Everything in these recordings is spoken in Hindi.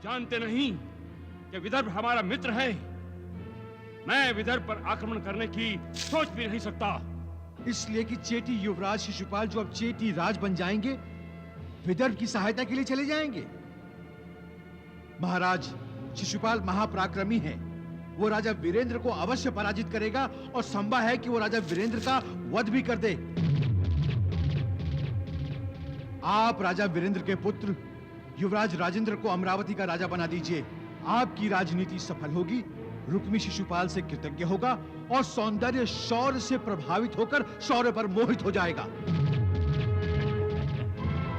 जानते नहीं कि विदर्भ हमारा मित्र है। मैं विदर्भ पर आक्रमण करने की सोच भी नहीं सकता। इसलिए कि चेटी युवराज शिशुपाल जो अब चेटी राज बन जाएंगे, विदर्भ की सहायता के लिए चले जाएंगे। महाराज, शिशुपाल महापराक्रमी है। वो राजा वीरेंद्र को अवश्य पराजित करेगा और संभव है कि वो राजा वीरेंद्र का वध भी कर दे। आप राजा वीरेंद्र के पुत्र युवराज राजेंद्र को अमरावती का राजा बना दीजिए। आपकी राजनीति सफल होगी। रुक्मी शिशुपाल से कृतज्ञ होगा और सौंदर्य शौर्य से प्रभावित होकर शौर्य पर मोहित हो जाएगा।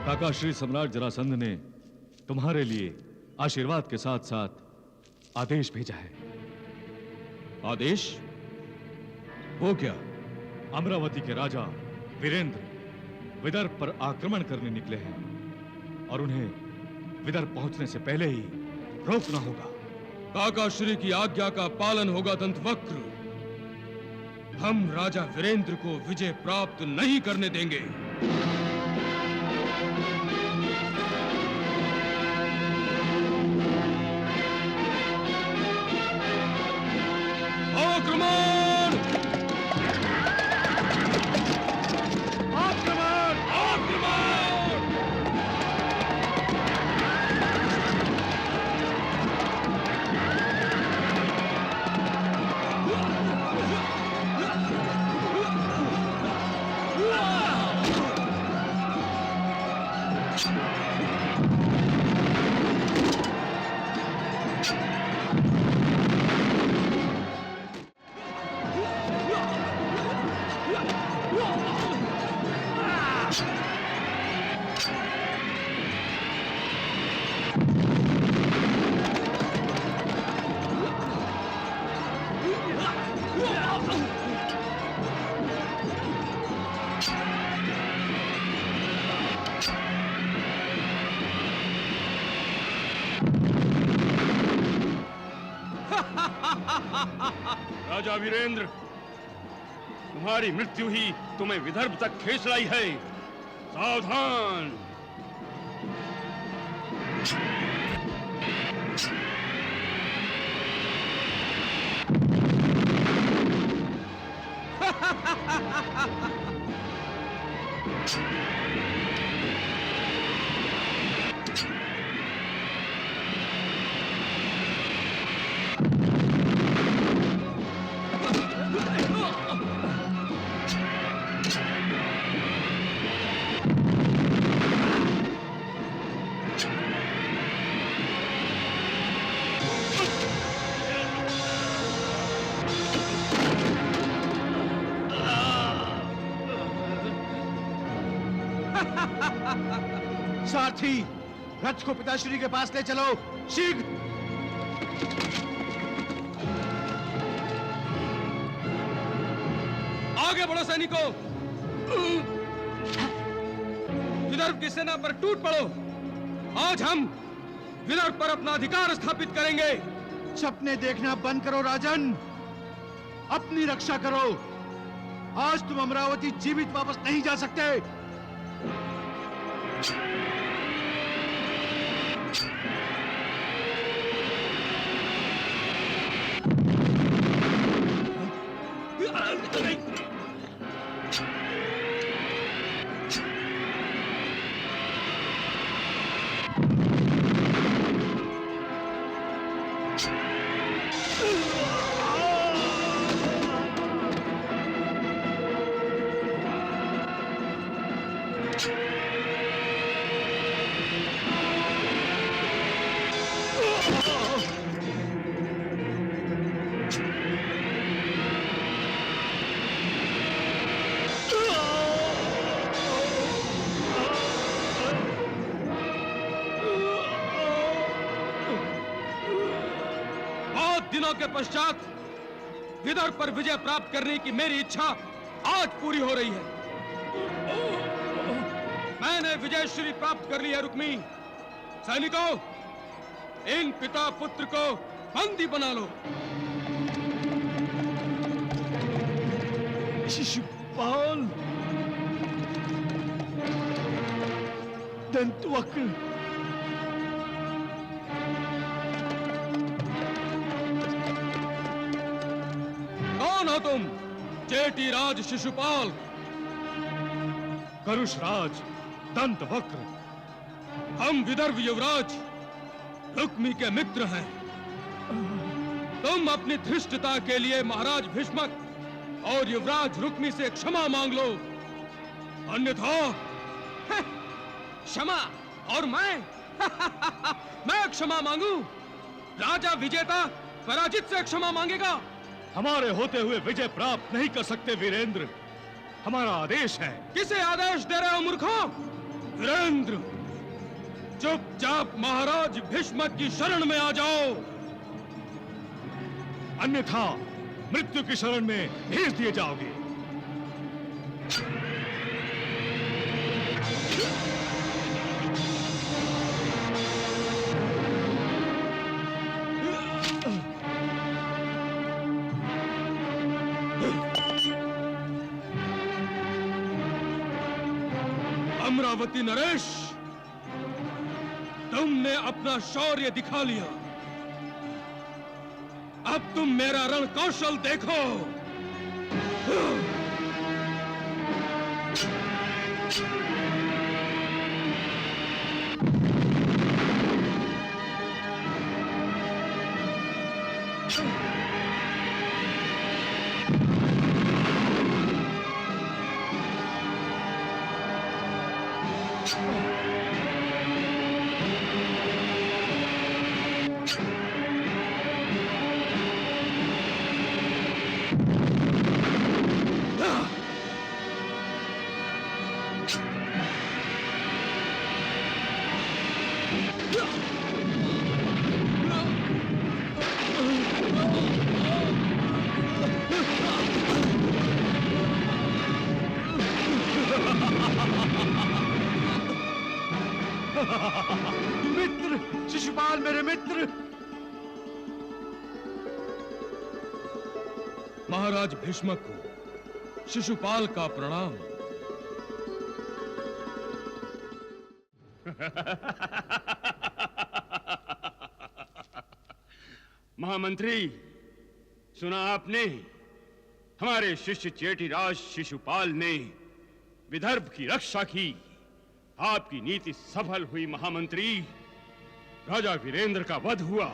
काका श्री सम्राट जरासंध ने तुम्हारे लिए आशीर्वाद के साथ साथ आदेश भेजा है। आदेश? वो क्या? अमरावती के राजा वीरेंद्र विदर्भ पर आक्रमण करने निकले हैं और उन्हें विदर्भ पहुंचने से पहले ही रोकना होगा। काका श्री की आज्ञा का पालन होगा दंतवक्र। हम राजा वीरेंद्र को विजय प्राप्त नहीं करने देंगे। आक्रमण! आक्रमण! आक्रमण! राजा वीरेंद्र, तुम्हारी मृत्यु ही तुम्हें विदर्भ तक खींच लाई है। सावधान! सारथी, रथ को पिताश्री के पास ले चलो, शीघ्र। आगे बढ़ो सैनिकों! विदर्भ की सेना पर टूट पड़ो। आज हम विदर्भ पर अपना अधिकार स्थापित करेंगे। सपने देखना बंद करो राजन, अपनी रक्षा करो। आज तुम अमरावती जीवित वापस नहीं जा सकते। दिनों के पश्चात विदर्भ पर विजय प्राप्त करने की मेरी इच्छा आज पूरी हो रही है। मैंने विजय श्री प्राप्त कर ली है। रुक्मी, सैनिकों, इन पिता पुत्र को बंदी बना लो। शिशुपाल, दंतवक्र, चेटी राज शिशुपाल, करुष राज दंत वक्र, हम विदर्भ युवराज रुक्मी के मित्र हैं। तुम अपनी धृष्टता के लिए महाराज भीष्मक और युवराज रुक्मी से क्षमा मांग लो, अन्यथा क्षमा और मैं मैं क्षमा मांगू? राजा विजेता पराजित से क्षमा मांगेगा? हमारे होते हुए विजय प्राप्त नहीं कर सकते वीरेंद्र, हमारा आदेश है। किसे आदेश दे रहे हो मूर्खों? वीरेंद्र, चुपचाप महाराज भीष्मक की शरण में आ जाओ, अन्यथा मृत्यु की शरण में भेज दिए जाओगे। अमरावती नरेश, तुमने अपना शौर्य दिखा लिया, अब तुम मेरा रण कौशल देखो। मित्र, शिशुपाल मेरे मित्र। महाराज भीष्मक को शिशुपाल का प्रणाम। महामंत्री, सुना आपने? हमारे शिष्य चेटीराज शिशुपाल ने विदर्भ की रक्षा की। आपकी नीति सफल हुई महामंत्री। राजा वीरेंद्र का वध हुआ,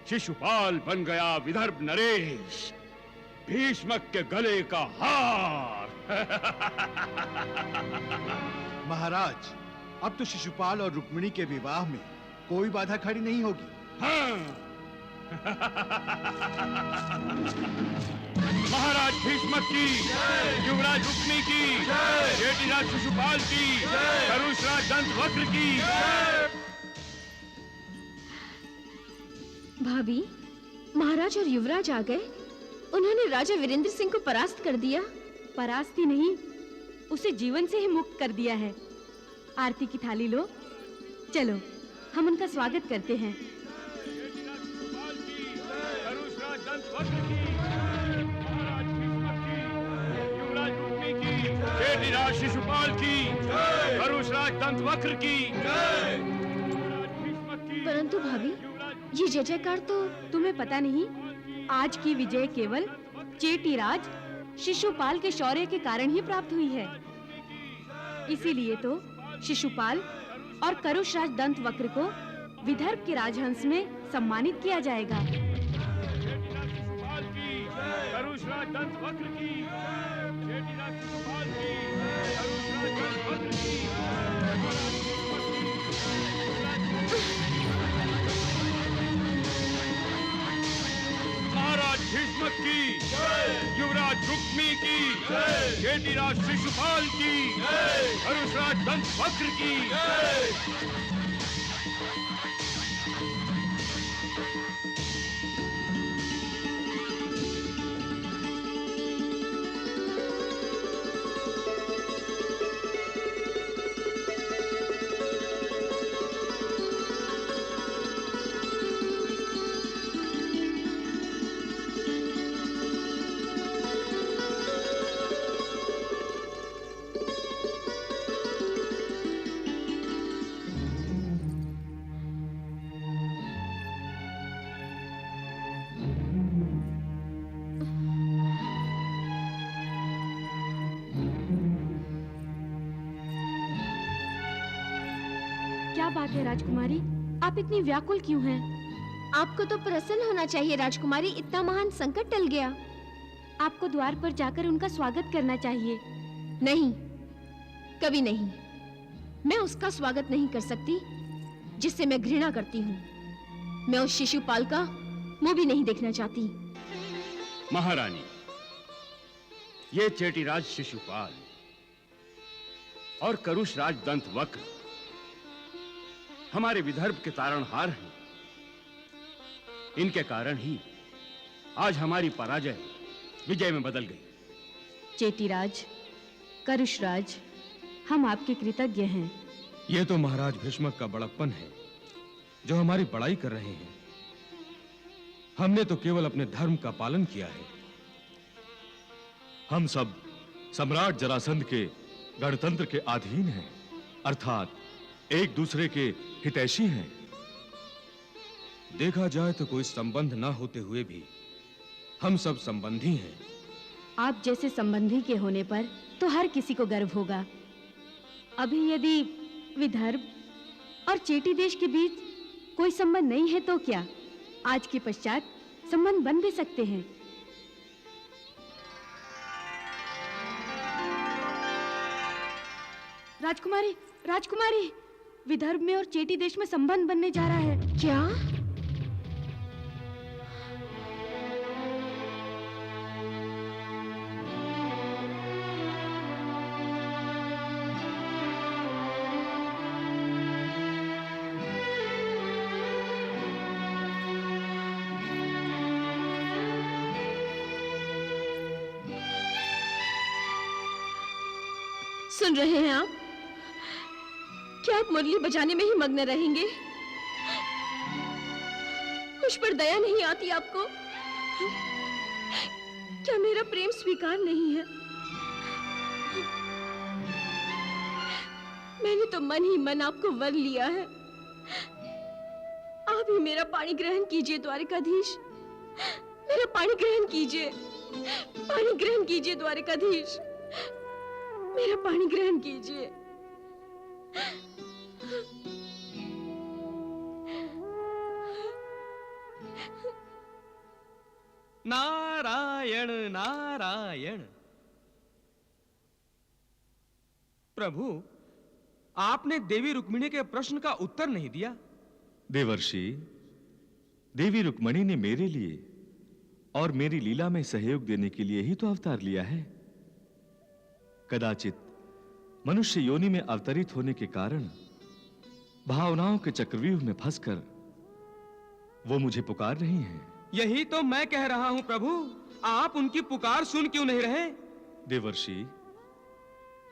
शिशुपाल बन गया विदर्भ नरेश, भीष्मक के गले का हार। महाराज, अब तो शिशुपाल और रुक्मिणी के विवाह में कोई बाधा खड़ी नहीं होगी। हाँ। महाराज भीष्मक की, युवराज रुक्मी की, चेटीराज शिशुपाल की, करुषराज दंतवक्र की। भाभी, महाराज और युवराज आ गए। उन्होंने राजा वीरेंद्र सिंह को परास्त कर दिया। परास्त ही नहीं, उसे जीवन से ही मुक्त कर दिया है। आरती की थाली लो, चलो हम उनका स्वागत करते हैं। चेटीराज शिशुपाल की, करुषराज दंतवक्र की। परंतु भाभी, ये जय जयकार तो तुम्हें पता नहीं, आज की विजय केवल चेटीराज शिशुपाल के शौर्य के कारण ही प्राप्त हुई है। इसीलिए तो शिशुपाल और करुषराज दंतवक्र को विदर्भ के राजहंस में सम्मानित किया जाएगा। करुषराज दंतवक्र की, चेटीराज शिशुपाल की, करुषराज दंतवक्र की। महाराज भीष्मक की, युवराज रुक्मी की, चेटीराज शिशुपाल की, करुषराज दंतवक्र की। क्या बात है राजकुमारी, आप इतनी व्याकुल क्यों हैं? आपको तो प्रसन्न होना चाहिए राजकुमारी, इतना महान संकट टल गया। आपको द्वार पर जाकर उनका स्वागत करना चाहिए। नहीं, कभी नहीं। मैं उसका स्वागत नहीं कर सकती जिससे मैं घृणा करती हूँ। मैं उस शिशुपाल का मुंह भी नहीं देखना चाहती। महारानी, ये चेटीराज शिशुपाल और करुषराज दंत वक्र हमारे विदर्भ के तारणहार हैं। इनके कारण ही आज हमारी पराजय विजय में बदल गई। चेटीराज, करुषराज, हम आपके कृतज्ञ हैं। ये तो महाराज भीष्मक का बड़प्पन है जो हमारी बड़ाई कर रहे हैं। हमने तो केवल अपने धर्म का पालन किया है। हम सब सम्राट जरासंध के गणतंत्र के अधीन हैं, अर्थात एक दूसरे के हितैषी हैं। देखा जाए तो कोई संबंध ना होते हुए भी हम सब संबंधी हैं। आप जैसे संबंधी के होने पर तो हर किसी को गर्व होगा। अभी यदि विदर्भ और चेटी देश के बीच कोई संबंध नहीं है तो क्या, आज के पश्चात संबंध बन भी सकते हैं। राजकुमारी, राजकुमारी, विदर्भ में और चेटी देश में संबंध बनने जा रहा है। क्या? सुन रहे हैं आप? क्या आप मुरली बजाने में ही मग्न रहेंगे? मुझ पर दया नहीं आती आपको? क्या मेरा प्रेम स्वीकार नहीं है? मैंने तो मन ही मन आपको वर लिया है। आप ही मेरा पाणी ग्रहण कीजिए द्वारिकाधीश, मेरा पाणी ग्रहण कीजिए, पाणी ग्रहण कीजिए द्वारिकाधीश, मेरा पाणी ग्रहण कीजिए। नारायण नारायण। प्रभु, आपने देवी रुक्मिणी के प्रश्न का उत्तर नहीं दिया। देवर्षि, देवी रुक्मिणी ने मेरे लिए और मेरी लीला में सहयोग देने के लिए ही तो अवतार लिया है। कदाचित मनुष्य योनि में अवतरित होने के कारण भावनाओं के चक्रव्यूह में फंसकर वो मुझे पुकार रही हैं। यही तो मैं कह रहा हूं प्रभु, आप उनकी पुकार सुन क्यों नहीं रहे? देवर्षि,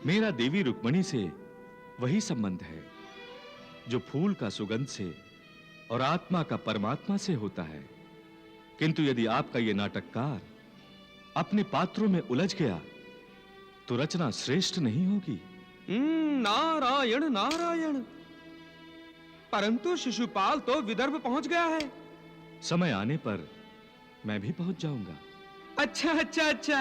मेरा देवी रुक्मिणी से वही संबंध है जो फूल का सुगंध से और आत्मा का परमात्मा से होता है। किंतु यदि आपका यह नाटककार अपने पात्रों में उलझ गया तो रचना श्रेष्ठ नहीं होगी। नारायण नारायण। परंतु शिशुपाल तो विदर्भ पहुंच गया है। समय आने पर मैं भी पहुंच जाऊंगा। अच्छा अच्छा अच्छा।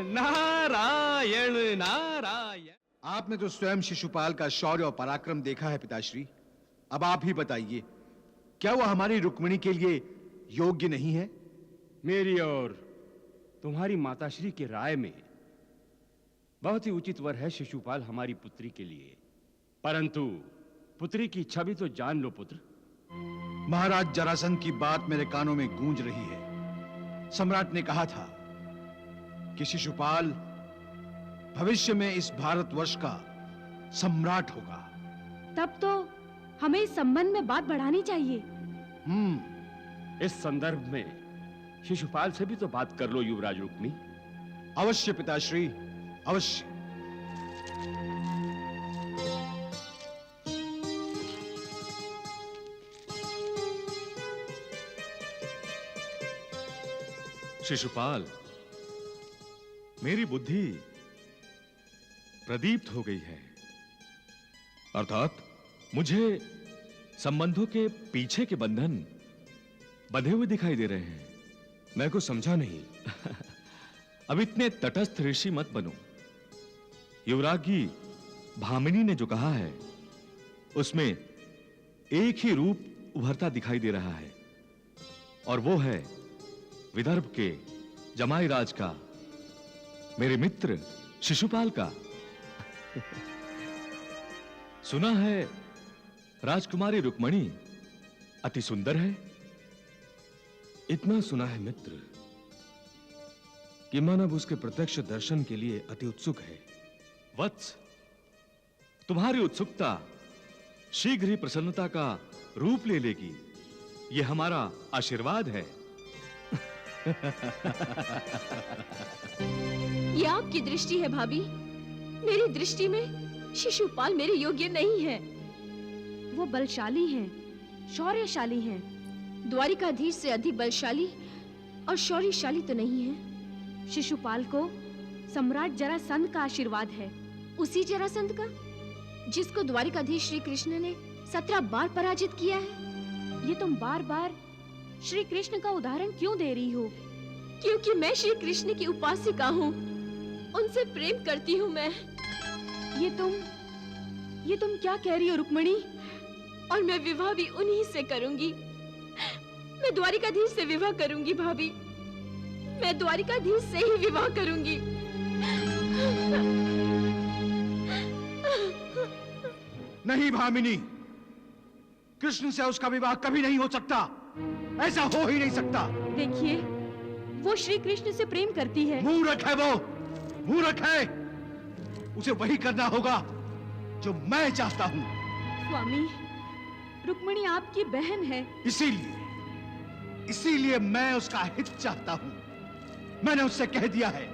नारायण नारायण। आपने तो स्वयं शिशुपाल का शौर्य और पराक्रम देखा है पिताश्री। अब आप ही बताइए, क्या वह हमारी रुक्मिणी के लिए योग्य नहीं है? मेरी और तुम्हारी माताश्री की राय में बहुत ही उचित वर है शिशुपाल हमारी पुत्री के लिए। परंतु पुत्री की इच्छा भी तो जान लो पुत्र। महाराज जरासंध की बात मेरे कानों में गूंज रही है। सम्राट ने कहा था कि शिशुपाल भविष्य में इस भारतवर्ष का सम्राट होगा। तब तो हमें इस संबंध में बात बढ़ानी चाहिए। इस संदर्भ में शिशुपाल से भी तो बात कर लो युवराज रुक्मी। अवश्य पिताश्री, अवश्य। शिशुपाल, मेरी बुद्धि प्रदीप्त हो गई है। अर्थात मुझे संबंधों के पीछे के बंधन बंधे हुए दिखाई दे रहे हैं। मैं कुछ समझा नहीं। अब इतने तटस्थ ऋषि मत बनो। युवरागी भामिनी ने जो कहा है उसमें एक ही रूप उभरता दिखाई दे रहा है, और वो है विदर्भ के जमाई राज का, मेरे मित्र शिशुपाल का। सुना है राजकुमारी रुक्मणी अति सुंदर है। इतना सुना है मित्र कि मन अब उसके प्रत्यक्ष दर्शन के लिए अति उत्सुक है। वत्स, तुम्हारी उत्सुकता शीघ्र ही प्रसन्नता का रूप ले लेगी, यह हमारा आशीर्वाद है। ये आपकी दृष्टि है भाभी। मेरी दृष्टि में शिशुपाल मेरे योग्य नहीं है। वो बलशाली हैं, शौर्यशाली हैं। द्वारिकाधीश से अधिक बलशाली और शौर्यशाली तो नहीं है। शिशुपाल को सम्राट जरासंध का आशीर्वाद है। उसी जरासंध का जिसको द्वारिकाधीश श्री कृष्ण ने 17 बार पराजित किया है। ये तुम बार-बार श्री कृष्ण का उदाहरण क्यों दे रही हो? क्योंकि मैं श्री कृष्ण की उपासिका हूँ, उनसे प्रेम करती हूँ मैं। ये तुम क्या कह रही हो रुक्मणी? और मैं विवाह भी उन्हीं से करूंगी। मैं द्वारिकाधीश से विवाह करूंगी भाभी। मैं द्वारिकाधीश से ही विवाह करूंगी। नहीं भामिनी, कृष्ण से उसका विवाह कभी नहीं हो सकता। ऐसा हो ही नहीं सकता। देखिए, वो श्री कृष्ण से प्रेम करती है। मूर्ख है वो, मूर्ख है। उसे वही करना होगा जो मैं चाहता हूँ। स्वामी, रुक्मणी आपकी बहन है। इसीलिए मैं उसका हित चाहता हूँ। मैंने उससे कह दिया है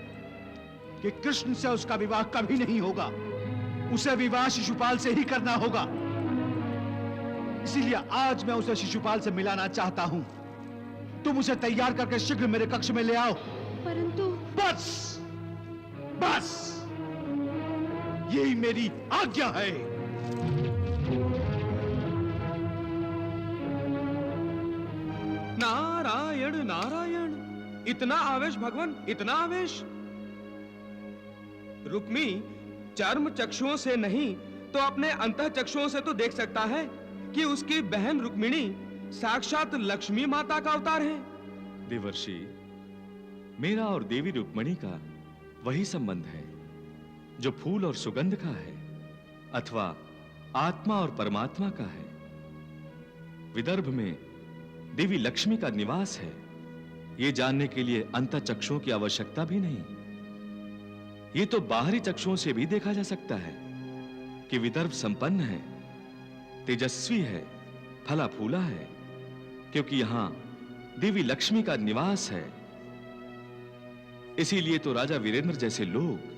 कि कृष्ण से उसका विवाह कभी नहीं होगा। उसे विवाह शिशुपाल से ही करना होगा। इसीलिए आज मैं उसे शिशुपाल से मिलाना चाहता हूँ। तुम उसे तैयार करके शीघ्र मेरे कक्ष में ले आओ। परंतु बस बस, यही मेरी आज्ञा है। नारायण नारायण, इतना आवेश भगवान, इतना आवेश। रुक्मी चर्म चक्षुओं से नहीं तो अपने अंतः चक्षुओं से तो देख सकता है कि उसकी बहन रुक्मिणी साक्षात लक्ष्मी माता का अवतार है। देवर्षि, मेरा और देवी रुक्मणी का वही संबंध है जो फूल और सुगंध का है, अथवा आत्मा और परमात्मा का है। विदर्भ में देवी लक्ष्मी का निवास है, यह जानने के लिए अंतः चक्षुओं की आवश्यकता भी नहीं। यह तो बाहरी चक्षुओं से भी देखा जा सकता है कि विदर्भ संपन्न है, तेजस्वी है, फला फूला है, क्योंकि यहां देवी लक्ष्मी का निवास है। इसीलिए तो राजा वीरेंद्र जैसे लोग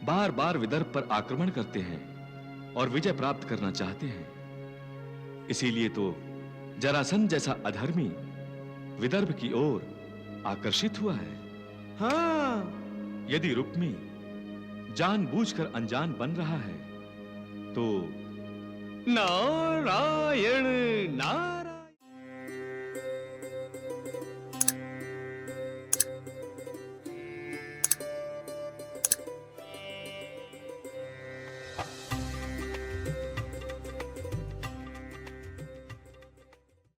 बार बार विदर्भ पर आक्रमण करते हैं और विजय प्राप्त करना चाहते हैं। इसीलिए तो जरासंध जैसा अधर्मी विदर्भ की ओर आकर्षित हुआ है। हाँ, यदि रुक्मी जानबूझकर अनजान बन रहा है तो नारायण नारायण।